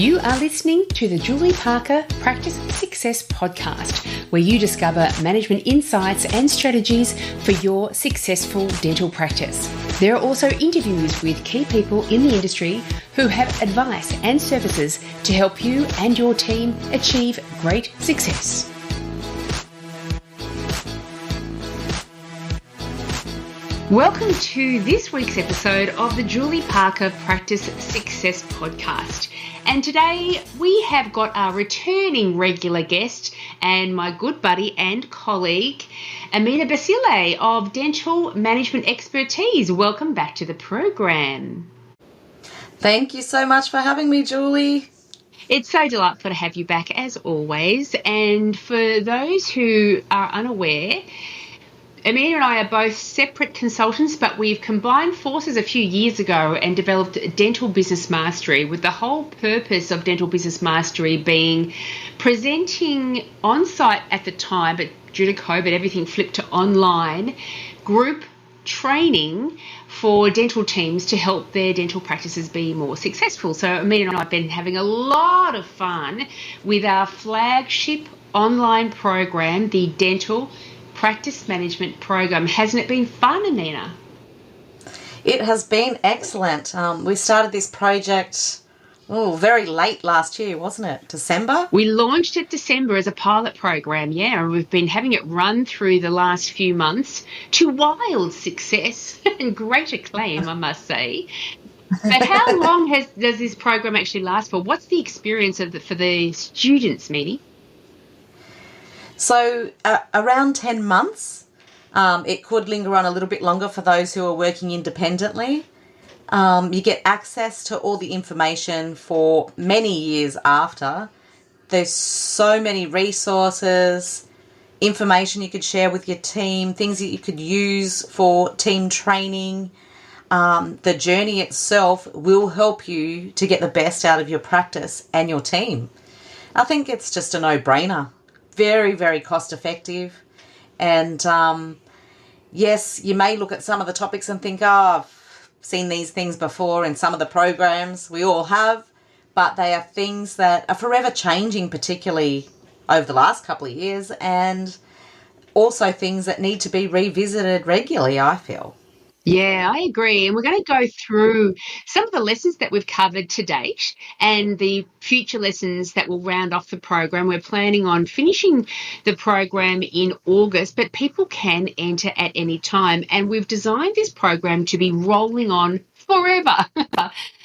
You are listening to the Julie Parker Practice Success Podcast, where you discover management insights and strategies for your successful dental practice. There are also interviews with key people in the industry who have advice and services to help you and your team achieve great success. Welcome to this week's episode of the Julie Parker Practice Success Podcast. And today we have got our returning regular guest and my good buddy and colleague, Ameena Basile of Dental Management Expertise. Welcome back to the program. Thank you so much for having me, Julie. It's so delightful to have you back as always. And for those who are unaware, Ameena and I are both separate consultants, but we've combined forces a few years ago and developed Dental Business Mastery, with the whole purpose of Dental Business Mastery being presenting on-site at the time, but due to COVID, everything flipped to online, group training for dental teams to help their dental practices be more successful. So Ameena and I have been having a lot of fun with our flagship online program, the Dental Practice Management Program. Hasn't it been fun, Ameena? It has been excellent. We started this project very late last year, wasn't it? December? We launched it December as a pilot program, and we've been having it run through the last few months to wild success and great acclaim, I must say. But how long does this program actually last for? What's the experience for the students, Meenie? So around 10 months. It could linger on a little bit longer for those who are working independently. You get access to all the information for many years after. There's so many resources, information you could share with your team, things that you could use for team training. The journey itself will help you to get the best out of your practice and your team. I think it's just a no-brainer. Very, very cost effective. And yes, you may look at some of the topics and think, I've seen these things before in some of the programs. We all have, but they are things that are forever changing, particularly over the last couple of years, and also things that need to be revisited regularly, I feel. Yeah, I agree. And we're going to go through some of the lessons that we've covered to date and the future lessons that will round off the program. We're planning on finishing the program in August, but people can enter at any time. And we've designed this program to be rolling on forever.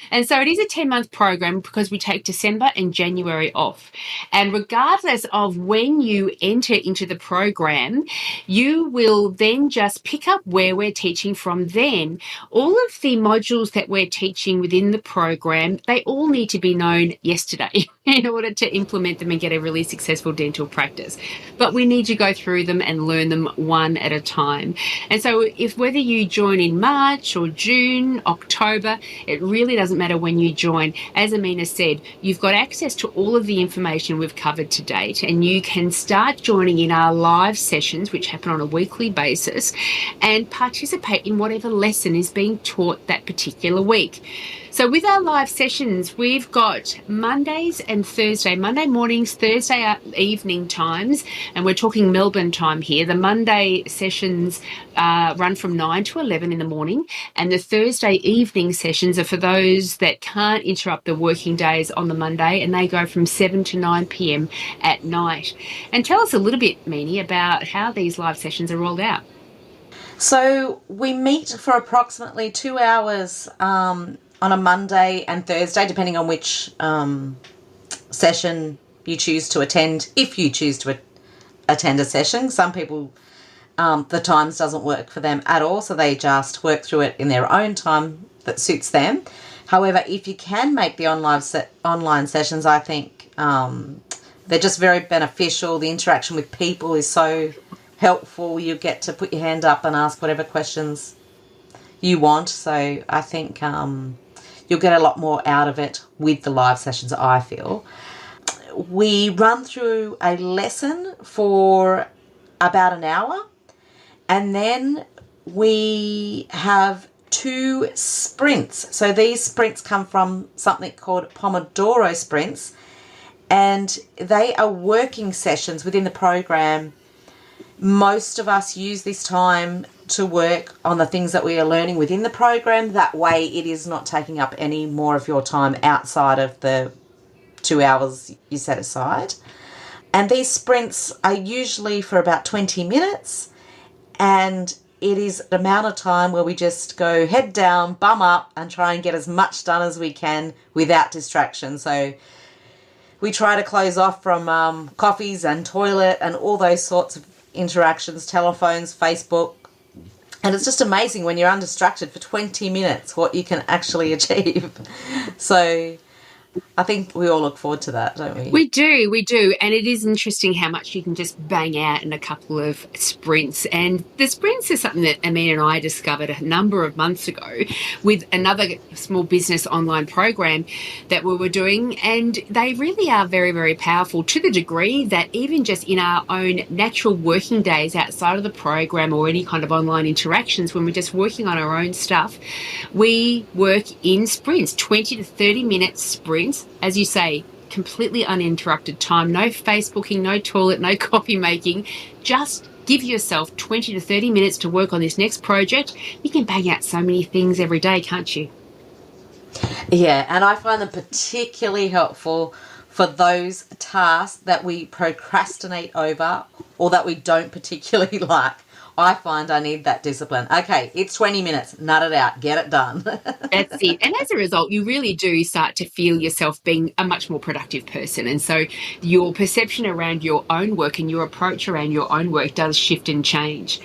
And so it is a 10-month program because we take December and January off. And regardless of when you enter into the program, you will then just pick up where we're teaching from then. All of the modules that we're teaching within the program, they all need to be known yesterday in order to implement them and get a really successful dental practice. But we need to go through them and learn them one at a time. And so whether you join in March or June, October, it really doesn't matter when you join. As Ameena said, you've got access to all of the information we've covered to date, and you can start joining in our live sessions, which happen on a weekly basis, and participate in whatever lesson is being taught that particular week. So with our live sessions, we've got Mondays and Monday mornings, Thursday evening times, and we're talking Melbourne time here. The Monday sessions run from 9 to 11 in the morning, and the Thursday evening sessions are for those that can't interrupt the working days on the Monday, and they go from 7 to 9 p.m. at night. And tell us a little bit, Meenie, about how these live sessions are rolled out. So we meet for approximately 2 hours on a Monday and Thursday, depending on which session you choose to attend, if you choose to attend a session. Some people, the times doesn't work for them at all, so they just work through it in their own time that suits them. However, if you can make the online sessions, I think they're just very beneficial. The interaction with people is so helpful. You get to put your hand up and ask whatever questions you want. So I think you'll get a lot more out of it with the live sessions, I feel. We run through a lesson for about an hour, and then we have 2 sprints. So these sprints come from something called Pomodoro sprints, and they are working sessions within the program. Most of us use this time to work on the things that we are learning within the program. That way it is not taking up any more of your time outside of the 2 hours you set aside. And these sprints are usually for about 20 minutes, and it is the amount of time where we just go head down, bum up, and try and get as much done as we can without distraction. So we try to close off from coffees and toilet and all those sorts of interactions, telephones, Facebook. And it's just amazing when you're undistracted for 20 minutes what you can actually achieve. So I think we all look forward to that, don't we? We do. And it is interesting how much you can just bang out in a couple of sprints. And the sprints is something that Ameena and I discovered a number of months ago with another small business online program that we were doing. And they really are very, very powerful, to the degree that even just in our own natural working days outside of the program or any kind of online interactions, when we're just working on our own stuff, we work in sprints, 20 to 30 minute sprints. As you say, completely uninterrupted time, no Facebooking, no toilet, no coffee making. Just give yourself 20 to 30 minutes to work on this next project. You can bang out so many things every day, can't you? Yeah, and I find them particularly helpful for those tasks that we procrastinate over or that we don't particularly like. I find I need that discipline. Okay, it's 20 minutes. Nut it out. Get it done. That's it. And as a result, you really do start to feel yourself being a much more productive person. And so your perception around your own work and your approach around your own work does shift and change.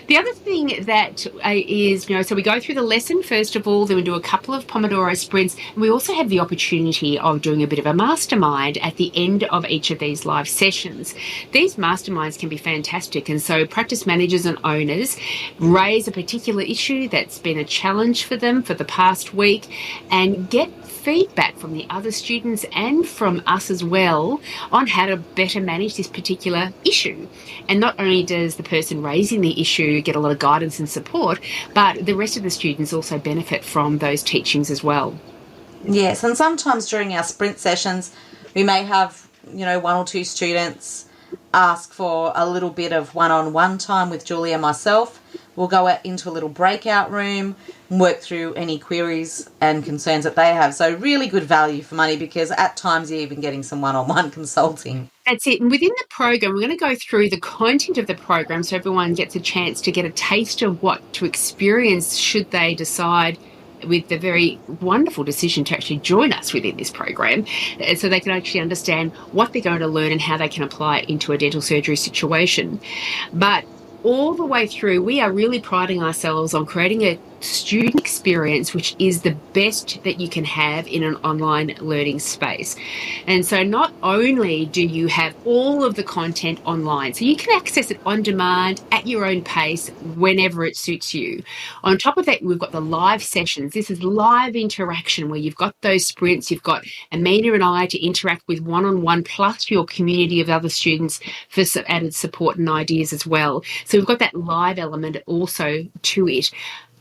The other thing that is, so we go through the lesson first of all, then we do a couple of Pomodoro sprints, and we also have the opportunity of doing a bit of a mastermind at the end of each of these live sessions. These masterminds can be fantastic, and so practice managers and owners raise a particular issue that's been a challenge for them for the past week and get feedback from the other students and from us as well on how to better manage this particular issue. And not only does the person raising the issue get a lot of guidance and support, but the rest of the students also benefit from those teachings as well. Yes, and sometimes during our sprint sessions, we may have, 1 or 2 students ask for a little bit of one-on-one time with Julie and myself. We'll go out into a little breakout room and work through any queries and concerns that they have. So really good value for money, because at times you're even getting some one-on-one consulting. That's it. And within the program, we're going to go through the content of the program so everyone gets a chance to get a taste of what to experience should they decide with the very wonderful decision to actually join us within this program, so they can actually understand what they're going to learn and how they can apply it into a dental surgery situation. But all the way through, we are really priding ourselves on creating a student experience which is the best that you can have in an online learning space. And so not only do you have all of the content online, so you can access it on demand at your own pace whenever it suits you. On top of that, we've got the live sessions. This is live interaction where you've got those sprints, you've got Ameena and I to interact with one-on-one, plus your community of other students for some added support and ideas as well. So we've got that live element also to it.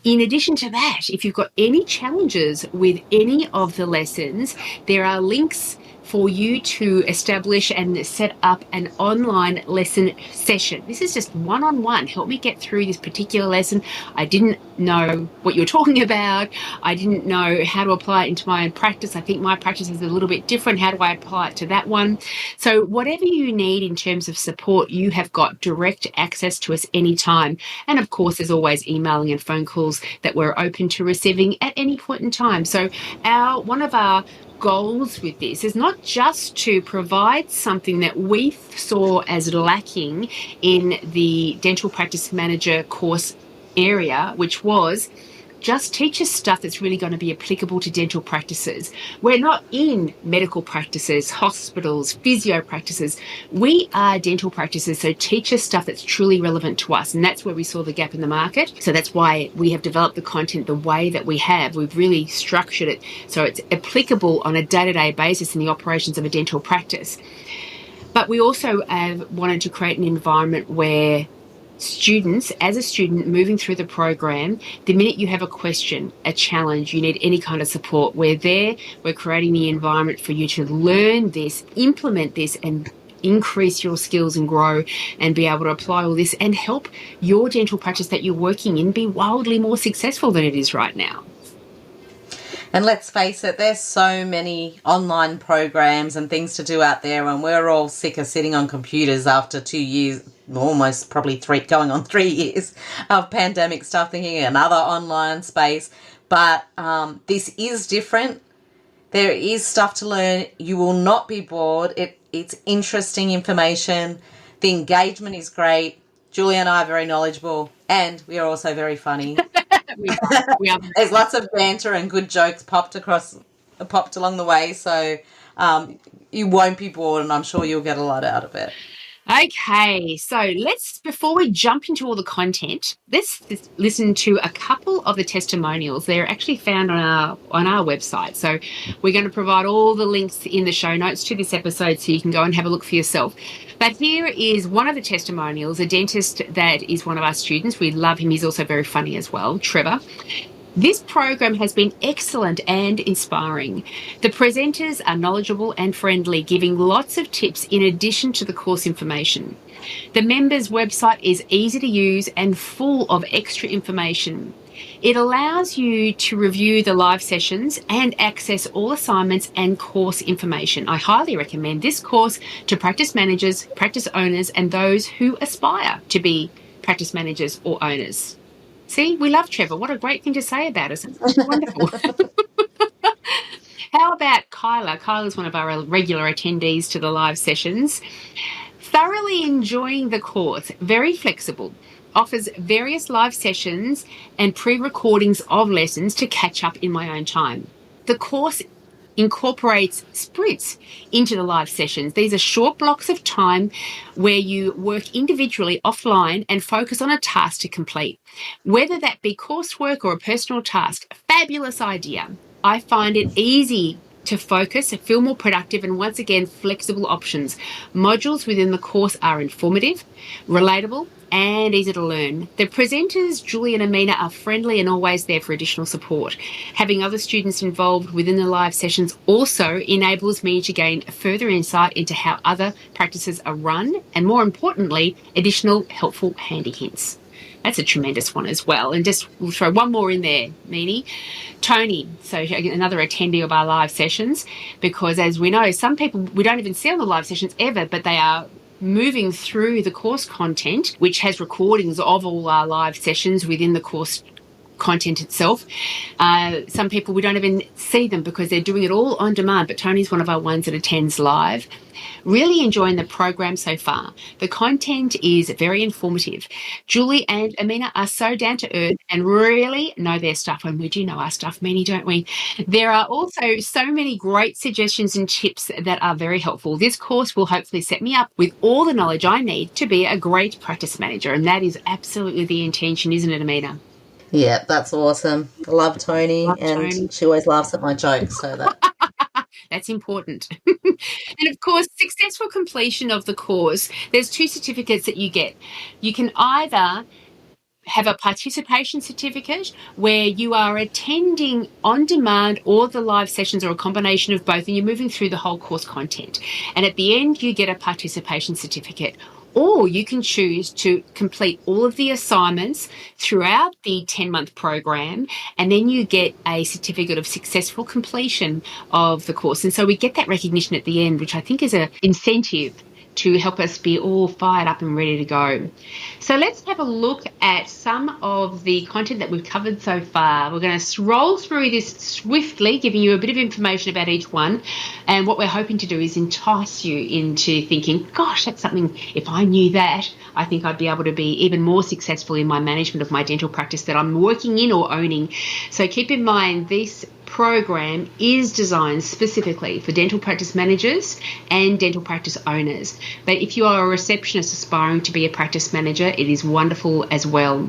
In addition to that, if you've got any challenges with any of the lessons, there are links for you to establish and set up an online lesson session. This is just one-on-one. Help me get through this particular lesson. I didn't know what you were talking about. I didn't know how to apply it into my own practice. I think my practice is a little bit different. How do I apply it to that one? So whatever you need in terms of support, you have got direct access to us anytime. And of course, there's always emailing and phone calls that we're open to receiving at any point in time. So one of our goals with this is not just to provide something that we saw as lacking in the dental practice manager course area, which was just teach us stuff that's really going to be applicable to dental practices. We're not in medical practices, hospitals, physio practices. We are dental practices, so teach us stuff that's truly relevant to us. And that's where we saw the gap in the market. So that's why we have developed the content the way that we have. We've really structured it so it's applicable on a day-to-day basis in the operations of a dental practice. But we also wanted to create an environment where students, as a student moving through the program, the minute you have a question, a challenge, you need any kind of support, we're there. We're creating the environment for you to learn this, implement this, and increase your skills and grow and be able to apply all this and help your dental practice that you're working in be wildly more successful than it is right now. And let's face it, there's so many online programs and things to do out there, and we're all sick of sitting on computers after 2 years, almost probably going on 3 years of pandemic stuff, thinking another online space. But this is different. There is stuff to learn. You will not be bored. It's interesting information. The engagement is great. Julie and I are very knowledgeable, and we are also very funny. we are. There's lots of banter and good jokes popped along the way, so you won't be bored, and I'm sure you'll get a lot out of it. Okay, so before we jump into all the content, let's listen to a couple of the testimonials. They're actually found on our website. So we're going to provide all the links in the show notes to this episode so you can go and have a look for yourself. But here is one of the testimonials, a dentist that is one of our students. We love him. He's also very funny as well, Trevor. This program has been excellent and inspiring. The presenters are knowledgeable and friendly, giving lots of tips in addition to the course information. The members' website is easy to use and full of extra information. It allows you to review the live sessions and access all assignments and course information. I highly recommend this course to practice managers, practice owners, and those who aspire to be practice managers or owners. See, we love Trevor. What a great thing to say about us. It's wonderful. How about Kyla? Kyla's one of our regular attendees to the live sessions. Thoroughly enjoying the course, very flexible, offers various live sessions and pre-recordings of lessons to catch up in my own time. The course incorporates sprints into the live sessions. These are short blocks of time where you work individually offline and focus on a task to complete, whether that be coursework or a personal task. Fabulous idea. I find it easy to focus, feel more productive, and once again, flexible options. Modules within the course are informative, relatable, and easy to learn. The presenters, Julie and Ameena, are friendly and always there for additional support. Having other students involved within the live sessions also enables me to gain further insight into how other practices are run, and more importantly, additional helpful handy hints. That's a tremendous one as well. And just we'll throw one more in there, Meanie. Tony, so another attendee of our live sessions, because as we know, some people we don't even see on the live sessions ever, but they are moving through the course content, which has recordings of all our live sessions within the course content itself. Some people we don't even see them because they're doing it all on demand, but Tony's one of our ones that attends live. Really enjoying the program so far. The content is very informative. Julie and Ameena are so down to earth and really know their stuff, and we do know our stuff, Meanie, don't we? There are also so many great suggestions and tips that are very helpful. This course will hopefully set me up with all the knowledge I need to be a great practice manager, and that is absolutely the intention, isn't it, Ameena? Yeah, that's awesome. I love Tony, and she always laughs at my jokes, so that that's important. And of course, successful completion of the course, there's 2 certificates that you get. You can either have a participation certificate where you are attending on demand or the live sessions or a combination of both, and you're moving through the whole course content. And at the end, you get a participation certificate. Or you can choose to complete all of the assignments throughout the 10-month program, and then you get a certificate of successful completion of the course. And so we get that recognition at the end, which I think is an incentive to help us be all fired up and ready to go. So let's have a look at some of the content that we've covered so far. We're going to roll through this swiftly, giving you a bit of information about each one. And what we're hoping to do is entice you into thinking, gosh, that's something, if I knew that, I think I'd be able to be even more successful in my management of my dental practice that I'm working in or owning. So keep in mind, this program is designed specifically for dental practice managers and dental practice owners. But if you are a receptionist aspiring to be a practice manager, it is wonderful as well.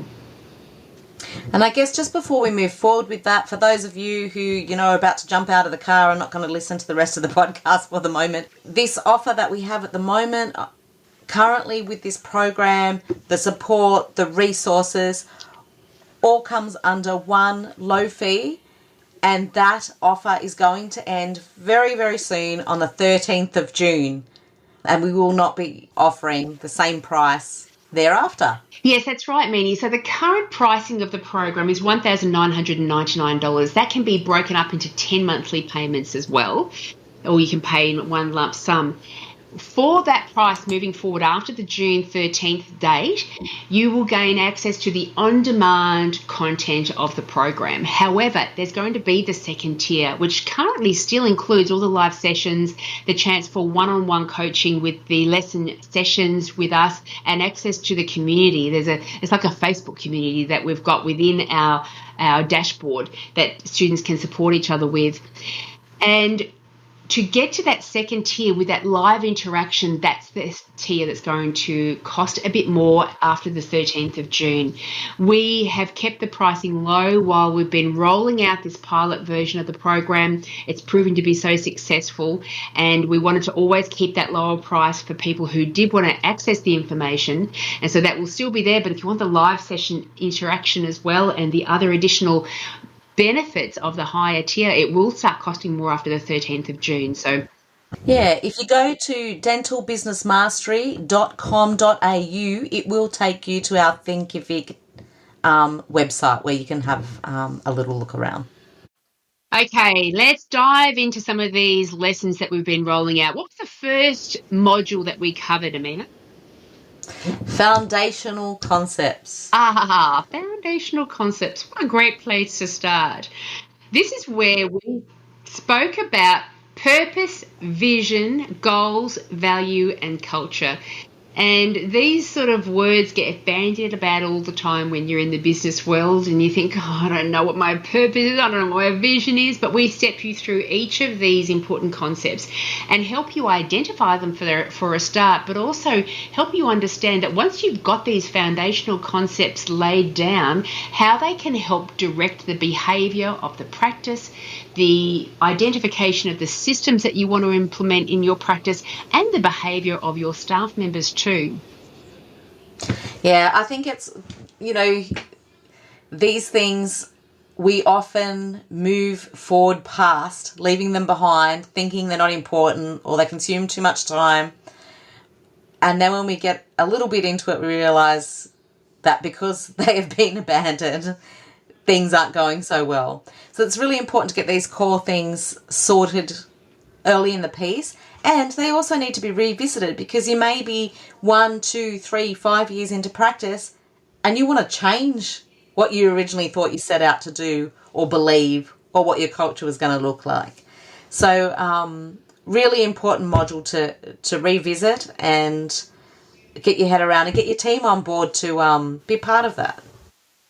And I guess just before we move forward with that, for those of you who, are about to jump out of the car and not going to listen to the rest of the podcast for the moment, this offer that we have at the moment currently with this program, the support, the resources, all comes under one low fee, and that offer is going to end very, very soon on the 13th of June, and we will not be offering the same price thereafter. Yes, that's right, Meanie. So the current pricing of the program is $1,999. That can be broken up into 10 monthly payments as well, or you can pay in one lump sum. For that price moving forward after the June 13th date, you will gain access to the on-demand content of the program. However, there's going to be the second tier, which currently still includes all the live sessions, the chance for one-on-one coaching with the lesson sessions with us, and access to the community. It's like a Facebook community that we've got within our dashboard that students can support each other with. And to get to that second tier with that live interaction, that's the tier that's going to cost a bit more after the 13th of June. We have kept the pricing low while we've been rolling out this pilot version of the program. It's proven to be so successful, and we wanted to always keep that lower price for people who did want to access the information. And so that will still be there, but if you want the live session interaction as well and the other additional benefits of the higher tier, it will start costing more after the 13th of June. So yeah, if you go to dentalbusinessmastery.com.au, it will take you to our Thinkific website where you can have a little look around. okay, let's dive into some of these lessons that we've been rolling out. What was the first module that we covered, Ameena? Foundational concepts. Foundational concepts. What a great place to start. This is where we spoke about purpose, vision, goals, value, and culture. And these sort of words get bandied about all the time when you're in the business world and you think, I don't know what my purpose is, I don't know what my vision is, but we step you through each of these important concepts and help you identify them for a start, but also help you understand that once you've got these foundational concepts laid down, how they can help direct the behaviour of the practice, the identification of the systems that you want to implement in your practice, and the behaviour of your staff members too. Yeah, I think it's, these things we often move forward past, leaving them behind, thinking they're not important or they consume too much time. And then when we get a little bit into it, we realise that because they have been abandoned, things aren't going so well. So it's really important to get these core things sorted early in the piece, and they also need to be revisited because you may be 1, 2, 3, 5 years into practice and you want to change what you originally thought you set out to do or believe or what your culture was going to look like. So really important module to revisit and get your head around and get your team on board to be part of that.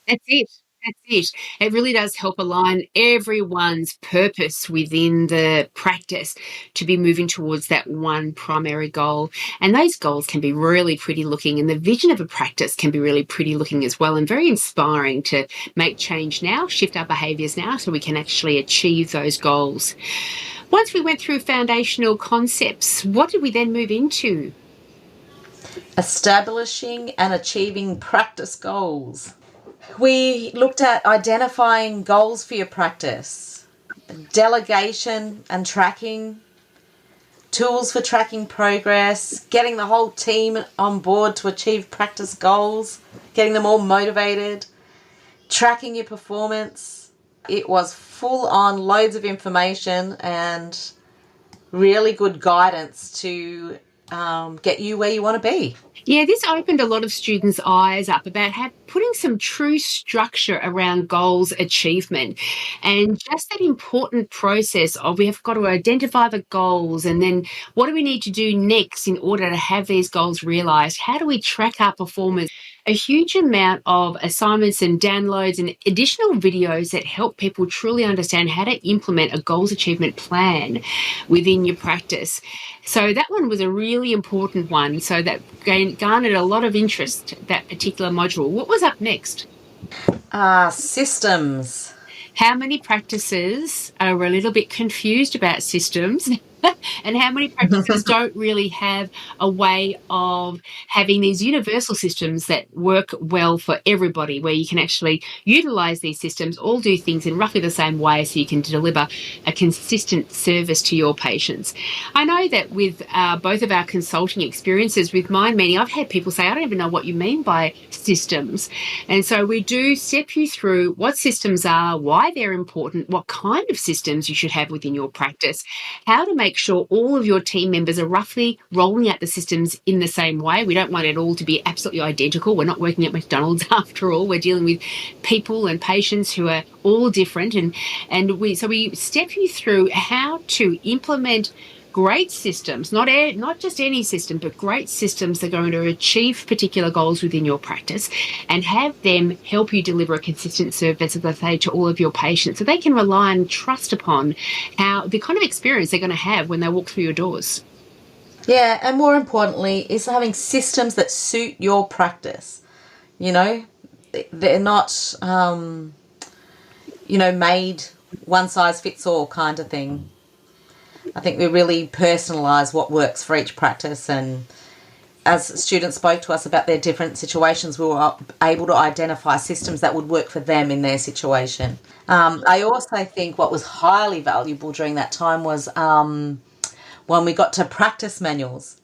That's it. That's it. It really does help align everyone's purpose within the practice to be moving towards that one primary goal. And those goals can be really pretty looking, and the vision of a practice can be really pretty looking as well, and very inspiring to make change now, shift our behaviours now so we can actually achieve those goals. Once we went through foundational concepts, what did we then move into? Establishing and achieving practice goals. We looked at identifying goals for your practice, delegation and tracking, tools for tracking progress, getting the whole team on board to achieve practice goals, getting them all motivated, tracking your performance. It was full on, loads of information and really good guidance to get you where you want to be. Yeah, this opened a lot of students' eyes up about putting some true structure around goals achievement, and just that important process of we have got to identify the goals, and then what do we need to do next in order to have these goals realised? How do we track our performance? A huge amount of assignments and downloads and additional videos that help people truly understand how to implement a goals achievement plan within your practice. So that one was a really important one. So that garnered a lot of interest, that particular module. What was up next? Systems. How many practices are a little bit confused about systems? And how many practices don't really have a way of having these universal systems that work well for everybody, where you can actually utilize these systems, all do things in roughly the same way so you can deliver a consistent service to your patients. I know that with both of our consulting experiences with Mind Meeting, I've had people say, I don't even know what you mean by systems. And so we do step you through what systems are, why they're important, what kind of systems you should have within your practice, how to make sure all of your team members are roughly rolling out the systems in the same way. We don't want it all to be absolutely identical. We're not working at McDonald's after all. We're dealing with people and patients who are all different. And we step you through how to implement great systems, not just any system, but great systems that are going to achieve particular goals within your practice, and have them help you deliver a consistent service, as I say, to all of your patients, so they can rely and trust upon how the kind of experience they're going to have when they walk through your doors. Yeah, and more importantly, is having systems that suit your practice. You know, they're not, made one size fits all kind of thing. I think we really personalise what works for each practice, and as students spoke to us about their different situations, we were able to identify systems that would work for them in their situation. I also think what was highly valuable during that time was when we got to practice manuals.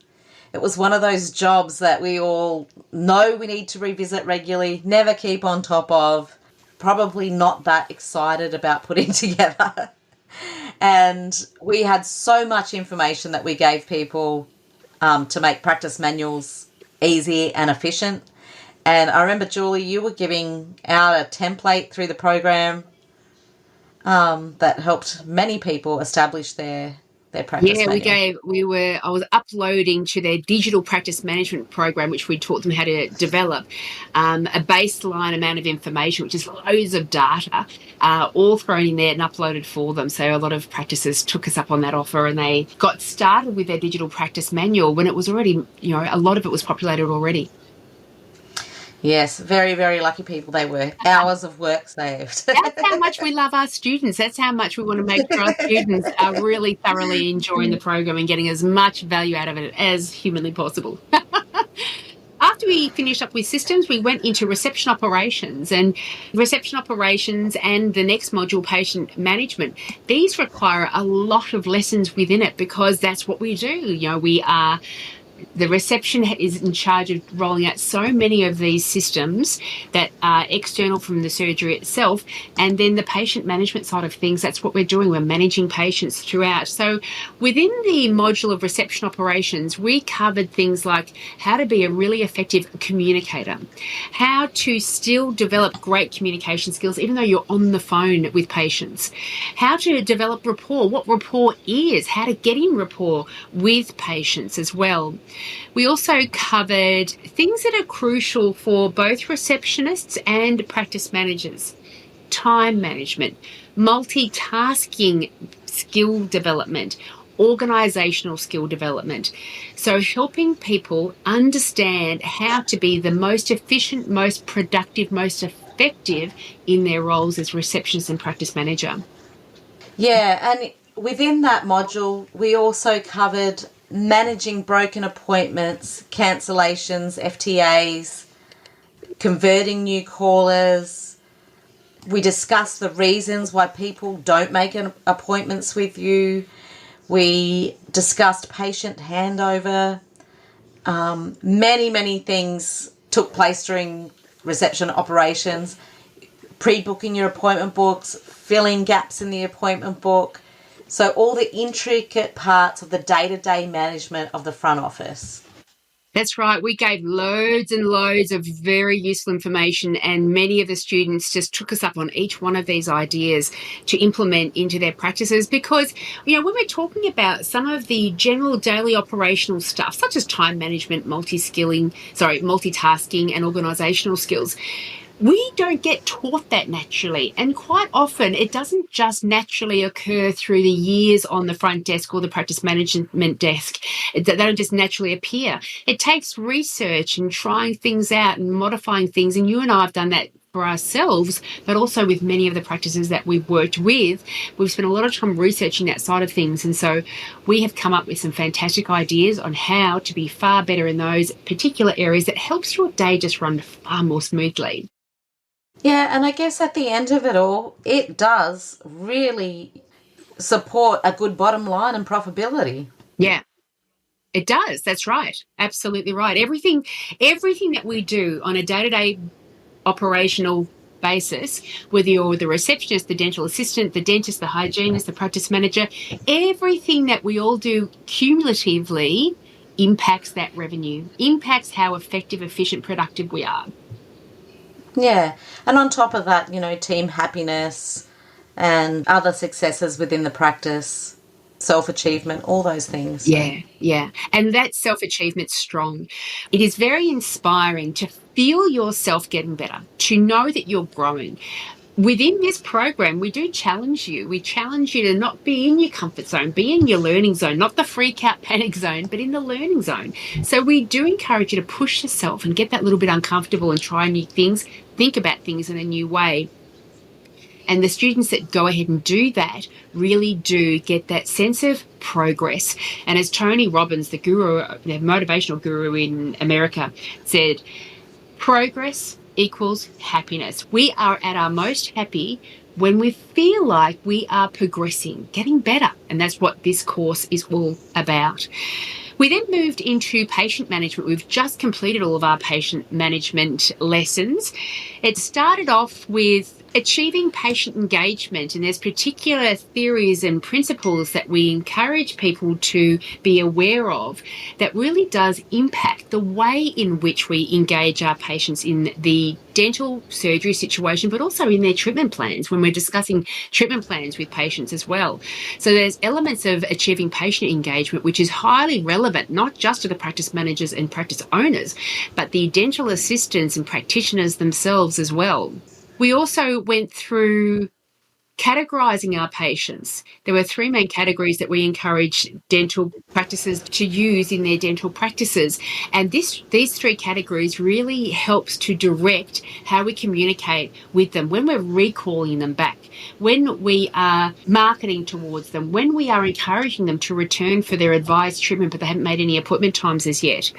It was one of those jobs that we all know we need to revisit regularly, never keep on top of, probably not that excited about putting together. And we had so much information that we gave people to make practice manuals easy and efficient. And I remember, Julie, you were giving out a template through the program that helped many people establish their practice manual. I was uploading to their digital practice management program, which we taught them how to develop a baseline amount of information, which is loads of data, all thrown in there and uploaded for them. So a lot of practices took us up on that offer, and they got started with their digital practice manual when it was already, a lot of it was populated already. Yes, very, very lucky people they were. Hours of work saved. That's how much we love our students. That's how much we want to make sure our students are really thoroughly enjoying the program and getting as much value out of it as humanly possible. After we finished up with systems, we went into reception operations, and the next module, patient management. These require a lot of lessons within it, because that's what we do. The reception is in charge of rolling out so many of these systems that are external from the surgery itself. And then the patient management side of things, that's what we're doing. We're managing patients throughout. So within the module of reception operations, we covered things like how to be a really effective communicator, how to still develop great communication skills even though you're on the phone with patients, how to develop rapport, what rapport is, how to get in rapport with patients as well. We also covered things that are crucial for both receptionists and practice managers: time management, multitasking skill development, organisational skill development. So helping people understand how to be the most efficient, most productive, most effective in their roles as receptionist and practice manager. Yeah, and within that module, we also covered managing broken appointments, cancellations, FTAs, converting new callers. We discussed the reasons why people don't make appointments with you. We discussed patient handover. Many, many things took place during reception operations. Pre-booking your appointment books, filling gaps in the appointment book. So all the intricate parts of the day-to-day management of the front office. That's right. We gave loads and loads of very useful information, and many of the students just took us up on each one of these ideas to implement into their practices, because, when we're talking about some of the general daily operational stuff, such as time management, multitasking and organisational skills, we don't get taught that naturally. And quite often it doesn't just naturally occur through the years on the front desk or the practice management desk. They don't just naturally appear. It takes research and trying things out and modifying things. And you and I have done that for ourselves, but also with many of the practices that we've worked with. We've spent a lot of time researching that side of things. And so we have come up with some fantastic ideas on how to be far better in those particular areas that helps your day just run far more smoothly. Yeah, and I guess at the end of it all, it does really support a good bottom line and profitability. Yeah, it does. That's right. Absolutely right. Everything that we do on a day-to-day operational basis, whether you're the receptionist, the dental assistant, the dentist, the hygienist, the practice manager, everything that we all do cumulatively impacts that revenue, impacts how effective, efficient, productive we are. Yeah, and on top of that, team happiness and other successes within the practice, self-achievement, all those things. So. Yeah. And that self-achievement's strong. It is very inspiring to feel yourself getting better, to know that you're growing. Within this program, we do challenge you. We challenge you to not be in your comfort zone, be in your learning zone, not the freak out panic zone, but in the learning zone. So we do encourage you to push yourself and get that little bit uncomfortable and try new things, think about things in a new way. And the students that go ahead and do that really do get that sense of progress. And as Tony Robbins, the guru, the motivational guru in America, said, progress equals happiness. We are at our most happy when we feel like we are progressing, getting better. And that's what this course is all about. We then moved into patient management. We've just completed all of our patient management lessons. It started off with achieving patient engagement, and there's particular theories and principles that we encourage people to be aware of that really does impact the way in which we engage our patients in the dental surgery situation, but also in their treatment plans when we're discussing treatment plans with patients as well. So there's elements of achieving patient engagement, which is highly relevant, not just to the practice managers and practice owners, but the dental assistants and practitioners themselves as well. We also went through categorizing our patients. There were 3 main categories that we encourage dental practices to use in their dental practices. And these 3 categories really helps to direct how we communicate with them when we're recalling them back, when we are marketing towards them, when we are encouraging them to return for their advised treatment, but they haven't made any appointment times as yet.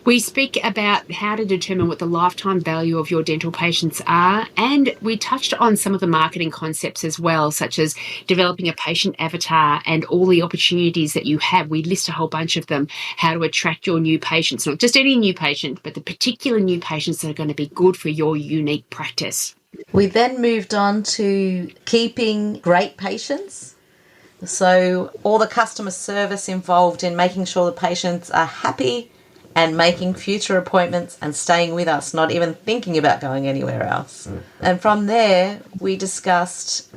We speak about how to determine what the lifetime value of your dental patients are, and we touched on some of the marketing concepts as well, such as developing a patient avatar and all the opportunities that you have. We list a whole bunch of them, how to attract your new patients, not just any new patient, but the particular new patients that are going to be good for your unique practice. We then moved on to keeping great patients. So all the customer service involved in making sure the patients are happy and making future appointments and staying with us, not even thinking about going anywhere else. And from there, we discussed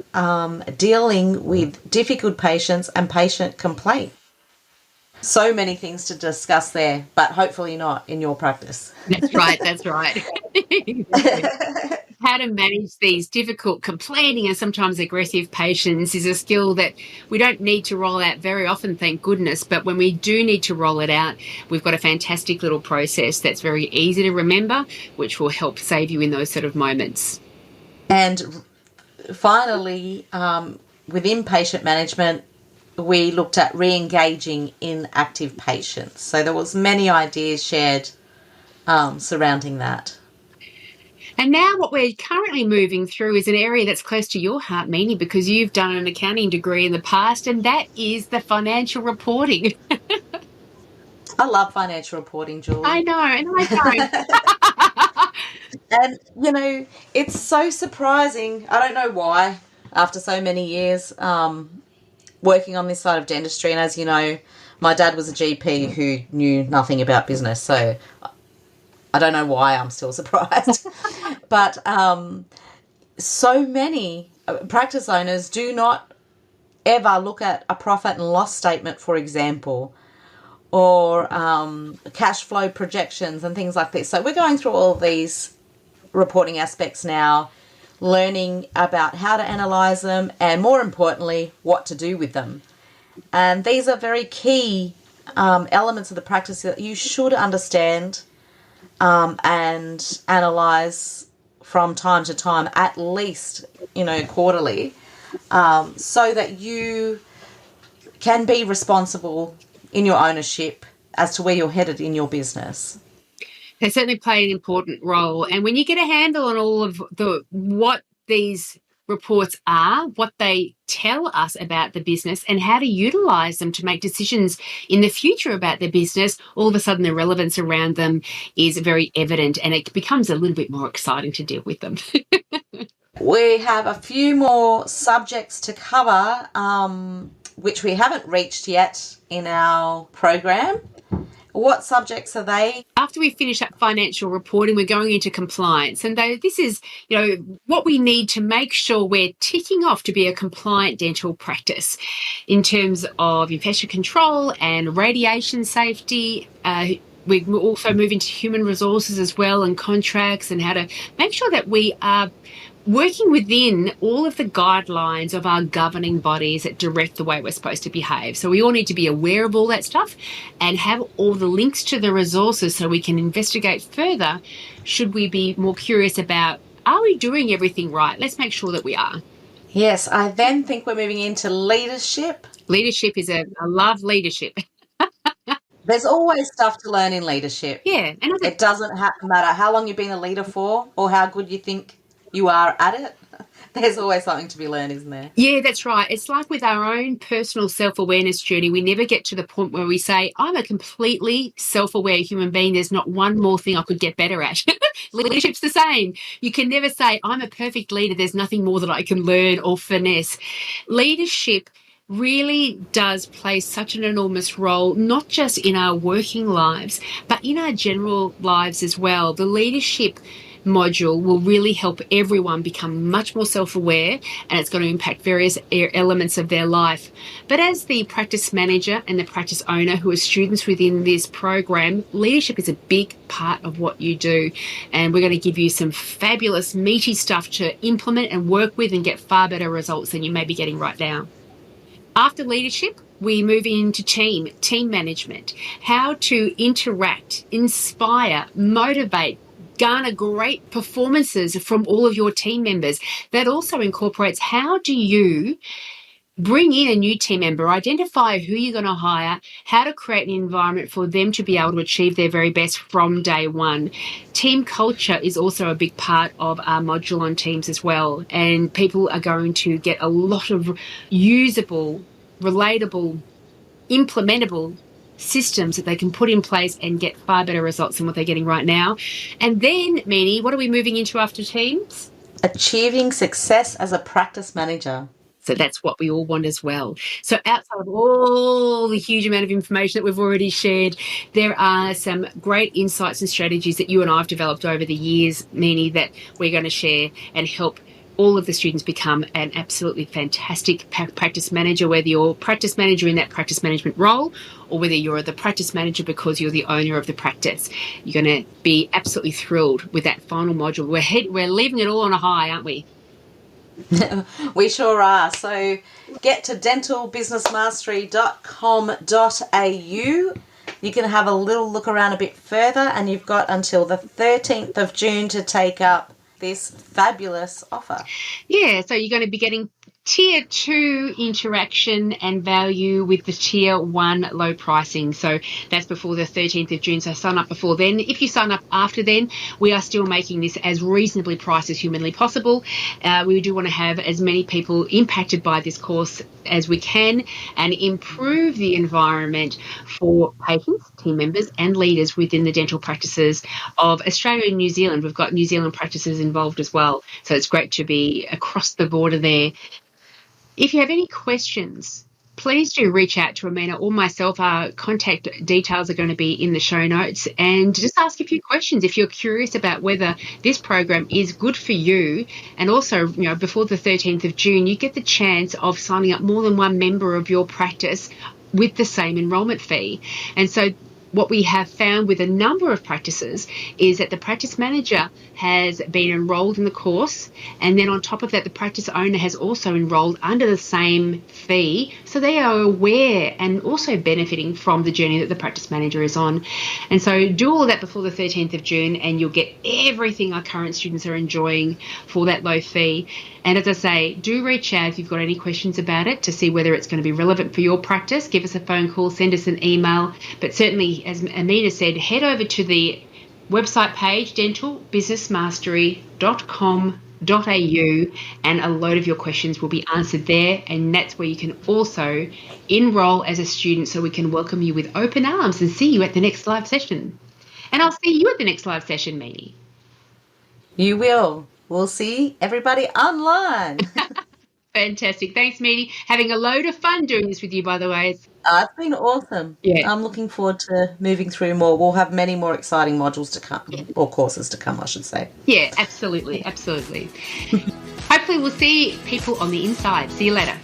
dealing with difficult patients and patient complaint. So many things to discuss there, but hopefully not in your practice. That's right. How to manage these difficult, complaining and sometimes aggressive patients is a skill that we don't need to roll out very often, thank goodness. But when we do need to roll it out, we've got a fantastic little process that's very easy to remember, which will help save you in those sort of moments. And finally, within patient management, we looked at re-engaging inactive patients. So there was many ideas shared surrounding that. And now what we're currently moving through is an area that's close to your heart, Meanie, because you've done an accounting degree in the past, and that is the financial reporting. I love financial reporting, Julie. I know, and I don't. And, it's so surprising. I don't know why, after so many years working on this side of dentistry, and as you know, my dad was a GP who knew nothing about business, so I don't know why I'm still surprised. But so many practice owners do not ever look at a profit and loss statement, for example, or cash flow projections and things like this. So we're going through all of these reporting aspects now, learning about how to analyse them and, more importantly, what to do with them. And these are very key elements of the practice that you should understand and analyse from time to time, at least, quarterly, so that you can be responsible in your ownership as to where you're headed in your business. They certainly play an important role. And when you get a handle on all of what these reports are, what they tell us about the business, and how to utilize them to make decisions in the future about the business, all of a sudden the relevance around them is very evident, and it becomes a little bit more exciting to deal with them. We have a few more subjects to cover, which we haven't reached yet in our program. What subjects are they? After we finish up financial reporting, we're going into compliance. And this is, what we need to make sure we're ticking off to be a compliant dental practice in terms of infection control and radiation safety. We also move into human resources as well, and contracts, and how to make sure that we are working within all of the guidelines of our governing bodies that direct the way we're supposed to behave. So we all need to be aware of all that stuff and have all the links to the resources so we can investigate further should we be more curious about, are we doing everything right? Let's make sure that we are. Yes, I then think we're moving into leadership. Leadership is I love leadership. There's always stuff to learn in leadership. Yeah. And it doesn't matter how long you've been a leader for or how good you think you are at it. There's always something to be learned, isn't there? Yeah, that's right. It's like with our own personal self-awareness journey, we never get to the point where we say, I'm a completely self-aware human being. There's not one more thing I could get better at. Leadership's the same. You can never say, I'm a perfect leader. There's nothing more that I can learn or finesse. Leadership really does play such an enormous role, not just in our working lives, but in our general lives as well. The leadership module will really help everyone become much more self-aware, and it's going to impact various elements of their life. But as the practice manager and the practice owner who are students within this program, leadership is a big part of what you do, and we're going to give you some fabulous meaty stuff to implement and work with and get far better results than you may be getting right now. After leadership, we move into team management, how to interact, inspire, motivate, garner great performances from all of your team members. That also incorporates how do you bring in a new team member, identify who you're going to hire, how to create an environment for them to be able to achieve their very best from day one. Team culture is also a big part of our module on teams as well, and people are going to get a lot of usable, relatable, implementable systems that they can put in place and get far better results than what they're getting right now. And then, Meanie, what are we moving into after teams? Achieving success as a practice manager. So that's what we all want as well. So outside of all the huge amount of information that we've already shared, there are some great insights and strategies that you and I have developed over the years, Meanie, that we're going to share and help all of the students become an absolutely fantastic practice manager, whether you're practice manager in that practice management role or whether you're the practice manager because you're the owner of the practice. You're going to be absolutely thrilled with that final module. We're leaving it all on a high, aren't we? We sure are. So get to dentalbusinessmastery.com.au. You can have a little look around a bit further, and you've got until the 13th of June to take up this fabulous offer. Yeah, so you're going to be getting Tier 2 interaction and value with the Tier 1 low pricing. So that's before the 13th of June. So sign up before then. If you sign up after then, we are still making this as reasonably priced as humanly possible. We do want to have as many people impacted by this course as we can and improve the environment for patients, team members and leaders within the dental practices of Australia and New Zealand. We've got New Zealand practices involved as well. So it's great to be across the border there. If you have any questions, please do reach out to Ameena or myself. Our contact details are going to be in the show notes, and just ask a few questions if you're curious about whether this program is good for you. And also, before the 13th of June, you get the chance of signing up more than one member of your practice with the same enrolment fee. And so what we have found with a number of practices is that the practice manager has been enrolled in the course, and then on top of that, the practice owner has also enrolled under the same fee, so they are aware and also benefiting from the journey that the practice manager is on. And so do all of that before the 13th of June, and you'll get everything our current students are enjoying for that low fee. And as I say, do reach out if you've got any questions about it to see whether it's going to be relevant for your practice. Give us a phone call, send us an email. But certainly, as Ameena said, head over to the website page, dentalbusinessmastery.com.au, and a load of your questions will be answered there. And that's where you can also enroll as a student, so we can welcome you with open arms and see you at the next live session. And I'll see you at the next live session, Meenie. You will. We'll see everybody online. Fantastic. Thanks, Meenie. Having a load of fun doing this with you, by the way. It's been awesome. Yeah. I'm looking forward to moving through more. We'll have many more exciting modules to come, or courses to come, I should say. Yeah, absolutely. Absolutely. Hopefully we'll see people on the inside. See you later.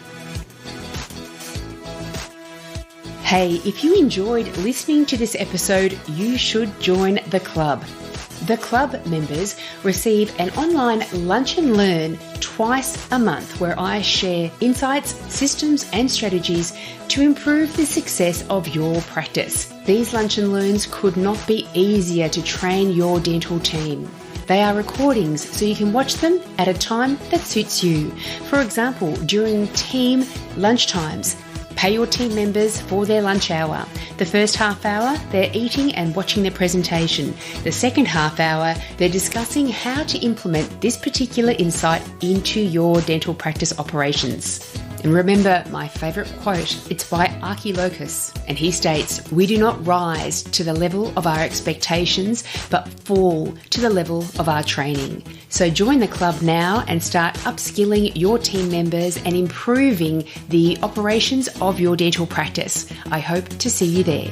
Hey, if you enjoyed listening to this episode, you should join the club. The club members receive an online lunch and learn twice a month, where I share insights, systems and strategies to improve the success of your practice. These lunch and learns could not be easier to train your dental team. They are recordings, so you can watch them at a time that suits you. For example, during team lunchtimes, pay your team members for their lunch hour. The first half hour, they're eating and watching the presentation. The second half hour, they're discussing how to implement this particular insight into your dental practice operations. And remember my favourite quote, it's by Archilochus, and he states, "We do not rise to the level of our expectations, but fall to the level of our training." So join the club now and start upskilling your team members and improving the operations of your dental practice. I hope to see you there.